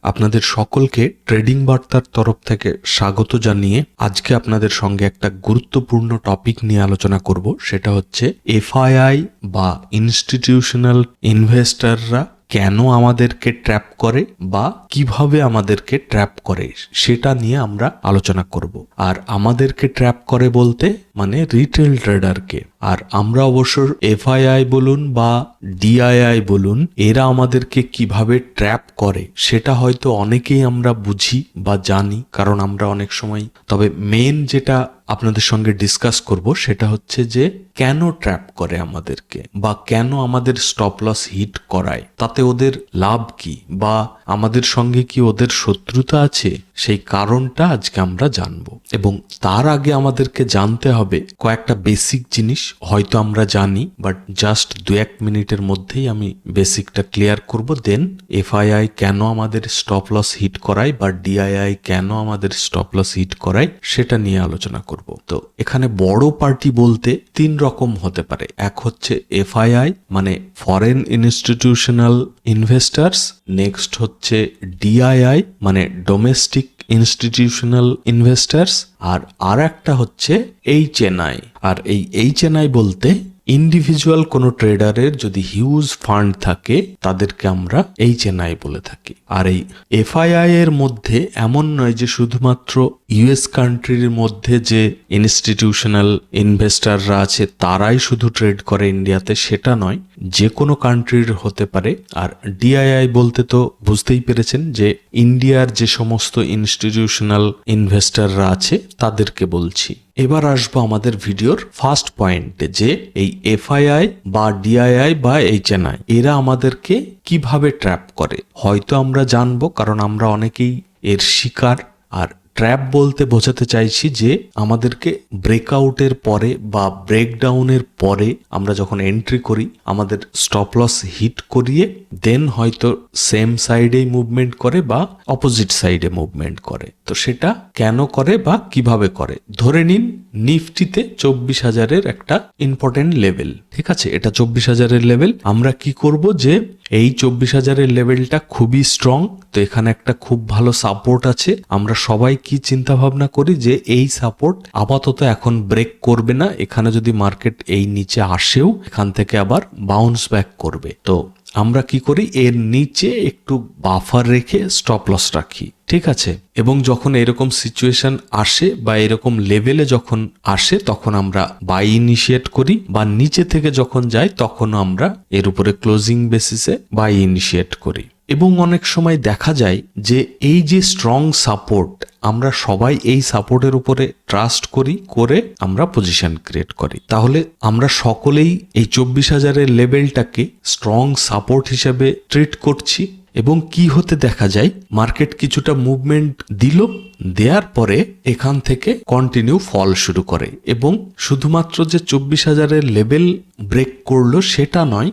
আপনাদের সকলকে ট্রেডিং বার্তার তরফ থেকে স্বাগত জানিয়ে আজকে আপনাদের সঙ্গে একটা গুরুত্বপূর্ণ টপিক নিয়ে আলোচনা করব। সেটা হচ্ছে এফআইআই বা ইনস্টিটিউশনাল ইনভেস্টররা কেন আমাদেরকে ট্র্যাপ করে বা কিভাবে আমাদেরকে ট্র্যাপ করে সেটা নিয়ে আমরা আলোচনা করব। আর আমাদেরকে ট্র্যাপ করে বলতে মানে রিটেল ট্রেডারকে। আর আমরা অবশ্য এফআইআই বলুন বা ডিআইআই বলুন, এরা আমাদেরকে কিভাবে ট্র্যাপ করে সেটা হয়তো অনেকেই আমরা বুঝি বা জানি, কারণ আমরা অনেক সময়, তবে মেন যেটা আপনাদের সঙ্গে ডিসকাস করব সেটা হচ্ছে যে কেন ট্র্যাপ করে আমাদেরকে বা কেন আমাদের স্টপ লস হিট করায়, তাতে ওদের লাভ কি বা আমাদের সঙ্গে কি ওদের শত্রুতা আছে, সেই কারণটা আজকে আমরা জানবো। এবং তার আগে আমাদেরকে জানতে হবে কয়েকটা বেসিক জিনিস, হয়তো আমরা জানি বাট জাস্ট 2-1 মিনিটের মধ্যেই আমি বেসিকটা ক্লিয়ার করব। দেন এফআইআই কেন আমাদের স্টপ লস হিট করায় বা ডিআইআই কেন আমাদের স্টপ লস হিট করায় সেটা নিয়ে আলোচনা করব। তো এখানে বড় পার্টি বলতে 3 রকম হতে পারে। এক হচ্ছে এফআইআই মানে ফরেন ইনস্টিটিউশনাল ইনভেস্টার্স, নেক্সট হচ্ছে ডিআইআই মানে ডোমেস্টিক ইনস্টিটিউশনাল ইনভেস্টার্স, আর একটা হচ্ছে এইচএনআই। আর এই এইচএনআই বলতে ইন্ডিভিজুয়াল কোনো ট্রেডারের যদি হিউজ ফান্ড থাকে তাদেরকে আমরা এইচএনআই বলে থাকি। আর এই এফআইআই এর মধ্যে এমন নয় যে শুধুমাত্র ইউএস কান্ট্রির মধ্যে যে ইনস্টিটিউশনাল ইনভেস্টাররা আছে তারাই শুধু ট্রেড করে ইন্ডিয়াতে, সেটা নয়, যে কোনো কান্ট্রির হতে পারে। আর ডিআইআই বলতে তো বুঝতেই পেরেছেন যে ইন্ডিয়ার যে সমস্ত ইনস্টিটিউশনাল ইনভেস্টাররা আছে তাদেরকে বলছি। এবার আসবো আমাদের ভিডিওর ফার্স্ট পয়েন্টে, যে এই এফআইআই বা ডিআইআই বা এইচএনআই এরা আমাদেরকে কিভাবে ট্র্যাপ করে। হয়তো আমরা জানবো, কারণ আমরা অনেকেই এর শিকার। আর ট্র্যাপ বলতে বোঝাতে চাইছি যে আমাদেরকে ব্রেকআউটের পরে বা ব্রেকডাউনের পরে আমরা যখন এন্ট্রি করি আমাদের স্টপ লস হিট করিয়ে দেন হয়তো সেম সাইডেই মুভমেন্ট করে বা অপোজিট সাইডে মুভমেন্ট করে। তো সেটা কেন করে বা কিভাবে করে, ধরে নিন নিফটিতে 24,000-এর একটা ইম্পর্টেন্ট লেভেল, ঠিক আছে, এটা 24,000-এর লেভেল। আমরা কি করব যে এই 24,000-এর লেভেলটা খুবই স্ট্রং, তো এখানে একটা খুব ভালো সাপোর্ট আছে। আমরা সবাই কি চিন্তা ভাবনা করি যে এই সাপোর্ট আপাতত এখন ব্রেক করবে না, এখানে যদি মার্কেট এই নিচে আসেও এখান থেকে আবার বাউন্স ব্যাক করবে। তো আমরা কি করি, এর নিচে একটু বাফার রেখে স্টপ লস রাখি, ঠিক আছে। এবং যখন এরকম সিচুয়েশন আসে বা এরকম লেভেলে যখন আসে তখন আমরা বাই ইনিশিয়েট করি, বা নিচে থেকে যখন যায় তখন আমরা এর উপরে ক্লোজিং বেসিসে বাই ইনিশিয়েট করি। এবং অনেক সময় দেখা যায় যে এই যে স্ট্রং সাপোর্ট, আমরা সবাই এই সাপোর্টের উপরে ট্রাস্ট করি, করে আমরা পজিশন ক্রিয়েট করি। তাহলে আমরা সকলেই এই 24,000-এর লেভেলটাকে স্ট্রং সাপোর্ট হিসেবে ট্রিট করছি। এবং কি হতে দেখা যায়, মার্কেট কিছুটা মুভমেন্ট দিল, দেওয়ার পরে এখান থেকে কন্টিনিউ ফল শুরু করে। এবং শুধুমাত্র যে 24,000-এর লেভেল ব্রেক করলো সেটা নয়,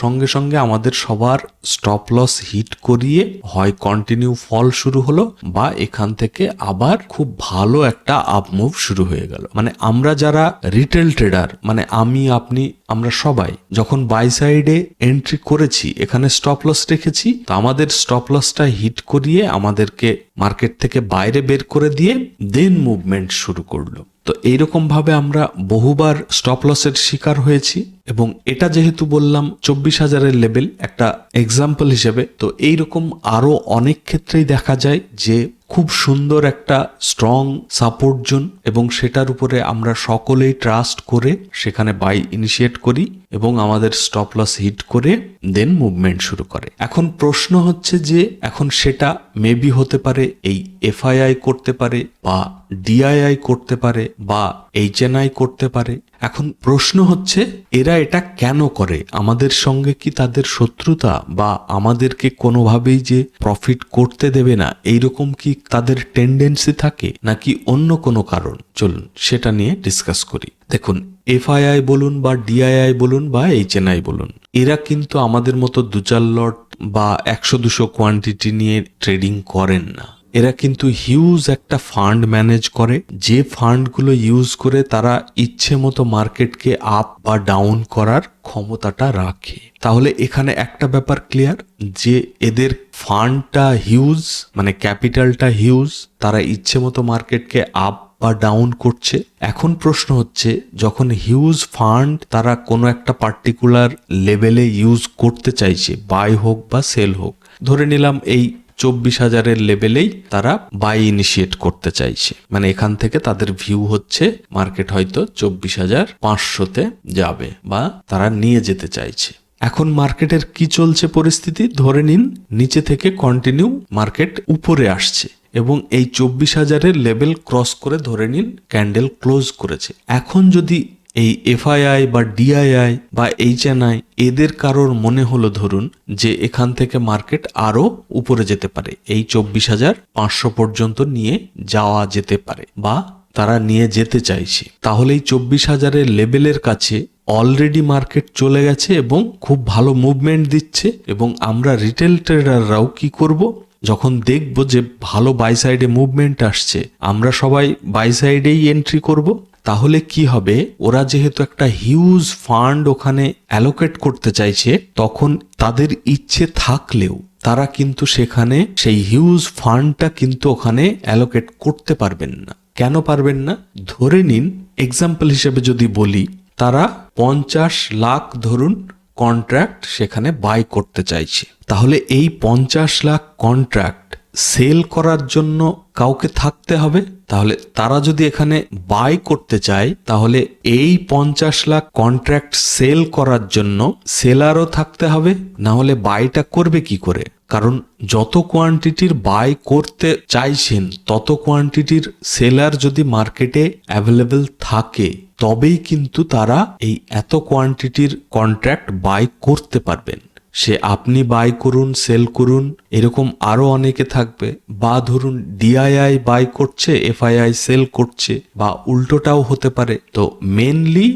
সঙ্গে সঙ্গে আমাদের সবার স্টপ লস হিট করিয়ে হয় কন্টিনিউ ফল শুরু হলো বা এখান থেকে আবার খুব ভালো একটা আপ মুভ শুরু হয়ে গেল। মানে আমরা যারা রিটেল ট্রেডার, মানে আমি, আপনি, আমরা সবাই যখন বাই সাইডে এন্ট্রি করেছি, এখানে স্টপ লস রেখেছি, তো আমাদের স্টপ লসটা হিট করিয়ে আমাদেরকে মার্কেট থেকে বাইরে বের করে দিয়ে দেন মুভমেন্ট শুরু করলো। তো এইরকম ভাবে আমরা বহুবার স্টপ লসের শিকার হয়েছি। এবং এটা যেহেতু বললাম 24,000-এর লেভেল একটা এক্সাম্পল হিসেবে, তো এইরকম আরো অনেক ক্ষেত্রেই দেখা যায় যে খুব সুন্দর একটা স্ট্রং সাপোর্ট জোন, এবং সেটার উপরে আমরা সকলেই ট্রাস্ট করে সেখানে বাই ইনিশিয়েট করি এবং আমাদের স্টপ লস হিট করে দেন মুভমেন্ট শুরু করে। এখন প্রশ্ন হচ্ছে যে এখন সেটা মেবি হতে পারে এই এফআইআই করতে পারে বা ডিআইআই করতে পারে বা এইচএনআই করতে পারে। এখন প্রশ্ন হচ্ছে এরা এটা কেন করে, আমাদের সঙ্গে কি তাদের শত্রুতা বা আমাদেরকে কোনোভাবেই যে প্রফিট করতে দেবে না এইরকম কি তাদের টেন্ডেন্সি থাকে, নাকি অন্য কোনো কারণ? চলুন সেটা নিয়ে ডিসকাস করি। দেখুন, এফআইআই বলুন বা ডিআইআই বলুন বা এইচএনআই বলুন, এরা কিন্তু আমাদের মতো 2-4 লট বা 100-200 কোয়ান্টিটি নিয়ে ট্রেডিং করেন না। এরা কিন্তু হিউজ একটা ফান্ড ম্যানেজ করে, যে ফান্ডগুলো ইউজ করে তারা ইচ্ছে মতো মার্কেটকে আপ বা ডাউন করার ক্ষমতাটা রাখে। তাহলে এখানে একটা ব্যাপার ক্লিয়ার, যে এদের ফান্ডটা হিউজ, মানে ক্যাপিটালটা হিউজ, তারা ইচ্ছে মতো মার্কেটকে আপ বা ডাউন করছে। এখন প্রশ্ন হচ্ছে, যখন হিউজ ফান্ড তারা কোনো একটা পার্টিকুলার লেভেলে ইউজ করতে চাইছে, বাই হোক বা সেল হোক, ধরে নিলাম এই 24,000-এর লেভেলেই তারা বাই ইনিশিয়েট করতে চাইছে, মানে এখান থেকে তাদের ভিউ হচ্ছে মার্কেট হয়তো 24,500-তে যাবে বা তারা নিয়ে যেতে চাইছে। এখন মার্কেটের কি চলছে পরিস্থিতি, ধরে নিন নিচে থেকে কন্টিনিউ মার্কেট উপরে আসছে এবং এই 24,000-এর লেভেল ক্রস করে ধরে নিন ক্যান্ডেল ক্লোজ করেছে। এখন যদি এই এফআইআই বা ডিআইআই বা এইচএনআই এদের কারোর মনে হলো ধরুন যে এখান থেকে মার্কেট আরো উপরে যেতে পারে, এই 24,500 পর্যন্ত নিয়ে যাওয়া যেতে পারে বা তারা নিয়ে যেতে চাইছে, তাহলে এই 24,000-এর লেভেলের কাছে অলরেডি মার্কেট চলে গেছে এবং খুব ভালো মুভমেন্ট দিচ্ছে। এবং আমরা রিটেল ট্রেডাররাও কি করব, যখন দেখব যে ভালো বাই সাইডে মুভমেন্ট আসছে, আমরা সবাই বাই সাইডেই এন্ট্রি করব। তাহলে কি হবে, ওরা যেহেতু একটা হিউজ ফান্ড ওখানে অ্যালোকেট করতে চাইছে, তখন তাদের ইচ্ছে থাকলেও তারা কিন্তু সেখানে সেই হিউজ ফান্ডটা কিন্তু ওখানে অ্যালোকেট করতে পারবেন না। কেন পারবেন না, ধরে নিন এক্সাম্পল হিসেবে যদি বলি, তারা 50 লাখ ধরুন কন্ট্রাক্ট সেখানে বাই করতে চাইছে, তাহলে এই 50 লাখ কন্ট্রাক্ট সেল করার জন্য কাউকে থাকতে হবে। তাহলে তারা যদি এখানে বাই করতে চায়, তাহলে এই 50 লাখ কন্ট্রাক্ট সেল করার জন্য সেলারও থাকতে হবে, না হলে বাইটা করবে কি করে? কারণ যত কোয়ান্টিটির বাই করতে চাইছেন তত কোয়ান্টিটির সেলার যদি মার্কেটে অ্যাভেলেবেল থাকে, তবেই কিন্তু তারা এই এত কোয়ান্টিটির কন্ট্রাক্ট বাই করতে পারবেন। সে আপনি বাই করুন, সেল করুন, এরকম আরো অনেকে থাকবে, বা ধরুন ডিআইআই বাই করছে, এফআইআই সেল করছে, বা উল্টোটাও হতে পারে। তো মেনলি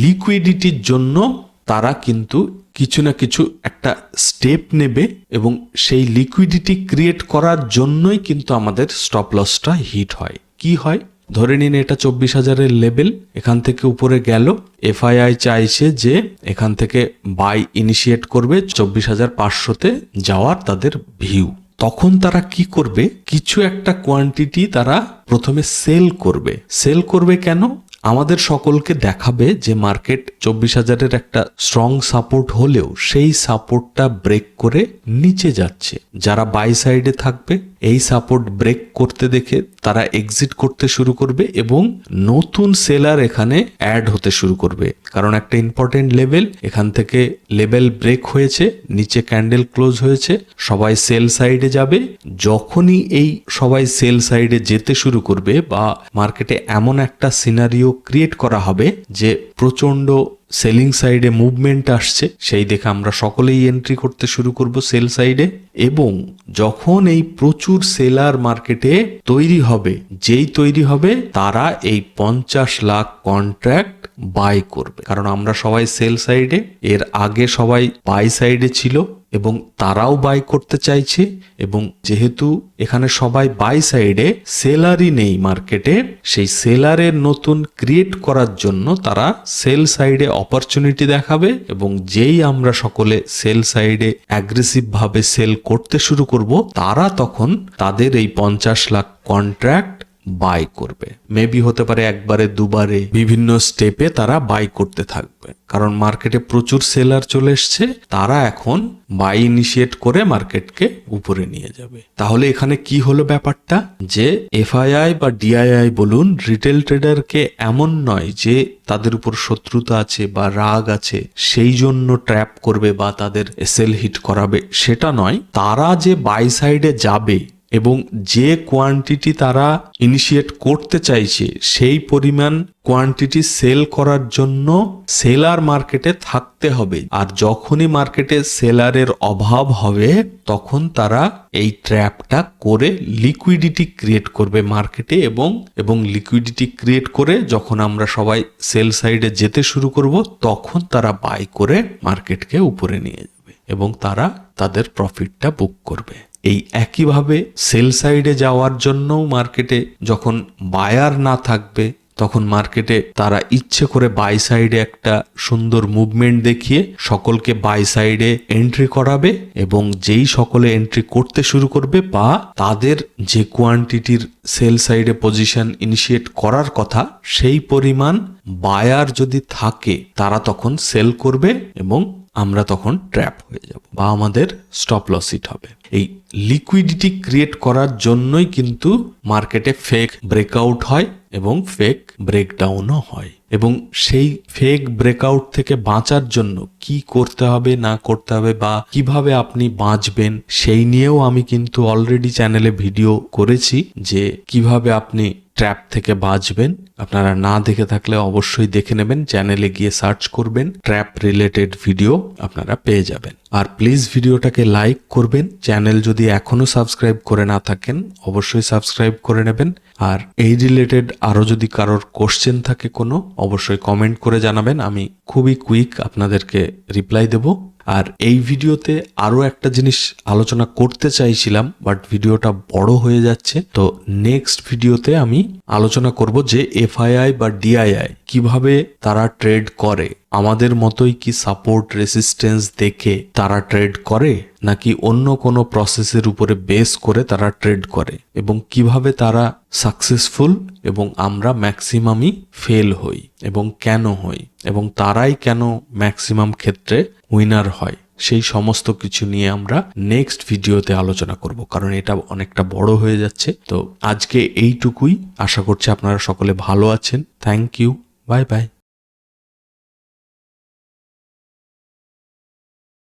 লিকুইডিটির জন্য তারা কিন্তু কিছু না কিছু একটা স্টেপ নেবে এবং সেই লিকুইডিটি ক্রিয়েট করার জন্যই কিন্তু আমাদের স্টপ লসটা হিট হয়। কি হয়, ধরে নিন এটা 24,000-এর লেভেল, এখান থেকে উপরে গেল, এফআইআই চাইছে যে এখান থেকে বাই ইনিশিয়েট করবে 24,500-তে যাওয়ার তাদের ভিউ। তখন তারা কি করবে, কিছু একটা কোয়ান্টিটি তারা প্রথমে সেল করবে। সেল করবে কেন, আমাদের সকলকে দেখাবে যে মার্কেট 24,000-এর একটা স্ট্রং সাপোর্ট হলেও সেই সাপোর্টটা ব্রেক করে নিচে যাচ্ছে। যারা বাই সাইডে থাকবে এই সাপোর্ট ব্রেক করতে দেখে তারা এক্সিট করতে শুরু করবে এবং নতুন সেলার এখানে অ্যাড হতে শুরু করবে। কারণ একটা ইম্পর্টেন্ট লেভেল, এখান থেকে লেভেল ব্রেক হয়েছে, নিচে ক্যান্ডেল ক্লোজ হয়েছে, সবাই সেল সাইডে যাবে। যখনই এই সবাই সেল সাইডে যেতে শুরু করবে বা মার্কেটে এমন একটা সিনারিও ক্রিয়েট করা হবে যে প্রচন্ড সেলিং সাইডে মুভমেন্ট আসছে, সেই দেখে আমরা সকলেই এন্ট্রি করতে শুরু করব সেল সাইডে। এবং যখন এই প্রচুর সেলার মার্কেটে তৈরি হবে, যেই তৈরি হবে তারা এই 50 লাখ কন্ট্রাক্ট বাই করবে। কারণ আমরা সবাই সেল সাইডে, এর আগে সবাই বাই সাইডে ছিল এবং তারাও বাই করতে চাইছে, এবং যেহেতু এখানে সবাই বাই সাইডে, সেলারই নেই মার্কেটে, সেই সেলারের নতুন ক্রিয়েট করার জন্য তারা সেল সাইডে অপরচুনিটি দেখাবে এবং যেই আমরা সকলে সেল সাইডে অ্যাগ্রেসিভ ভাবে সেল করতে শুরু করব, তারা তখন তাদের এই 50 লাখ কন্ট্রাক্ট বাই করবে। মেবি হতে পারে একবারে দুবারে, বিভিন্ন স্টেপে তারা বাই করতে থাকবে। কারণ মার্কেটে প্রচুর সেলার চলে এসছে, তারা এখন বাই ইনিশিয়েট করে মার্কেটকে উপরে নিয়ে যাবে। তাহলে এখানে কি হলো ব্যাপারটা, যে এফআইআই বা ডিআইআই বলুন, রিটেল ট্রেডারকে এমন নয় যে তাদের উপর শত্রুতা আছে বা রাগ আছে সেই জন্য ট্র্যাপ করবে বা তাদের সেল হিট করাবে, সেটা নয়। তারা যে বাই সাইডে যাবে এবং যে কোয়ান্টিটি তারা ইনিশিয়েট করতে চাইছে সেই পরিমাণ কোয়ান্টিটি সেল করার জন্য সেলার মার্কেটে থাকতে হবে। আর যখনই মার্কেটে সেলারের অভাব হবে তখন তারা এই ট্র্যাপটা করে লিকুইডিটি ক্রিয়েট করবে মার্কেটে, এবং লিকুইডিটি ক্রিয়েট করে যখন আমরা সবাই সেল সাইডে যেতে শুরু করব তখন তারা বাই করে মার্কেটকে উপরে নিয়ে যাবে এবং তারা তাদের প্রফিটটা বুক করবে। এই একইভাবে সেল সাইডে যাওয়ার জন্যও মার্কেটে যখন বায়ার না থাকবে তখন মার্কেটে তারা ইচ্ছে করে বাই সাইডে একটা সুন্দর মুভমেন্ট দেখিয়ে সকলকে বাই সাইডে এন্ট্রি করাবে এবং যেই সকলে এন্ট্রি করতে শুরু করবে বা তাদের যে কোয়ান্টিটির সেল সাইডে পজিশন ইনিশিয়েট করার কথা সেই পরিমাণ বায়ার যদি থাকে তারা তখন সেল করবে এবং আমরা তখন ট্র্যাপ হয়ে যাব বা আমাদের স্টপ লস হিট হবে। এই লিকুইডিটি ক্রিয়েট করার জন্যই কিন্তু মার্কেটে ফেক ব্রেকআউট হয় এবং ফেক ব্রেকডাউনও হয় এবং সেই ফেক ব্রেকআউট থেকে বাঁচার জন্য কি করতে হবে না করতে হবে বা কিভাবে আপনি বাঁচবেন সেই নিয়েও আমি কিন্তু অলরেডি চ্যানেলে ভিডিও করেছি যে কিভাবে আপনি ট্র্যাপ থেকে বাঁচবেন। আপনারা না দেখে থাকলে অবশ্যই দেখে নেবেন, চ্যানেলে গিয়ে সার্চ করবেন, ট্র্যাপ রিলেটেড ভিডিও আপনারা পেয়ে যাবেন। আর প্লিজ ভিডিওটাকে লাইক করবেন, চ্যানেল যদি এখনো সাবস্ক্রাইব করে না থাকেন অবশ্যই সাবস্ক্রাইব করে নেবেন। আর এই রিলেটেড আরো যদি কারোর কোশ্চেন থাকে কোনো অবশ্যই কমেন্ট করে জানাবেন, আমি খুবই কুইক আপনাদেরকে রিপ্লাই দেব। আর এই ভিডিওতে আরো একটা জিনিস আলোচনা করতে চাইছিলাম বাট ভিডিওটা বড় হয়ে যাচ্ছে, তো নেক্সট ভিডিওতে আমি আলোচনা করব যে এফআইআই বা ডিআইআই কিভাবে তারা ট্রেড করে, আমাদের মতোই কি সাপোর্ট রেসিস্টেন্স দেখে তারা ট্রেড করে নাকি অন্য কোনো প্রসেসের উপরে বেস করে তারা ট্রেড করে এবং কিভাবে তারা সাকসেসফুল এবং আমরা ম্যাক্সিমামই ফেল হই এবং কেন হই এবং তারাই কেন ম্যাক্সিমাম ক্ষেত্রে উইনার হয়, সেই সমস্ত কিছু নিয়ে আমরা নেক্সট ভিডিওতে আলোচনা করব কারণ এটা অনেকটা বড় হয়ে যাচ্ছে। তো আজকে এইটুকুই, আশা করছি আপনারা সকলে ভালো আছেন। Thank you, bye by.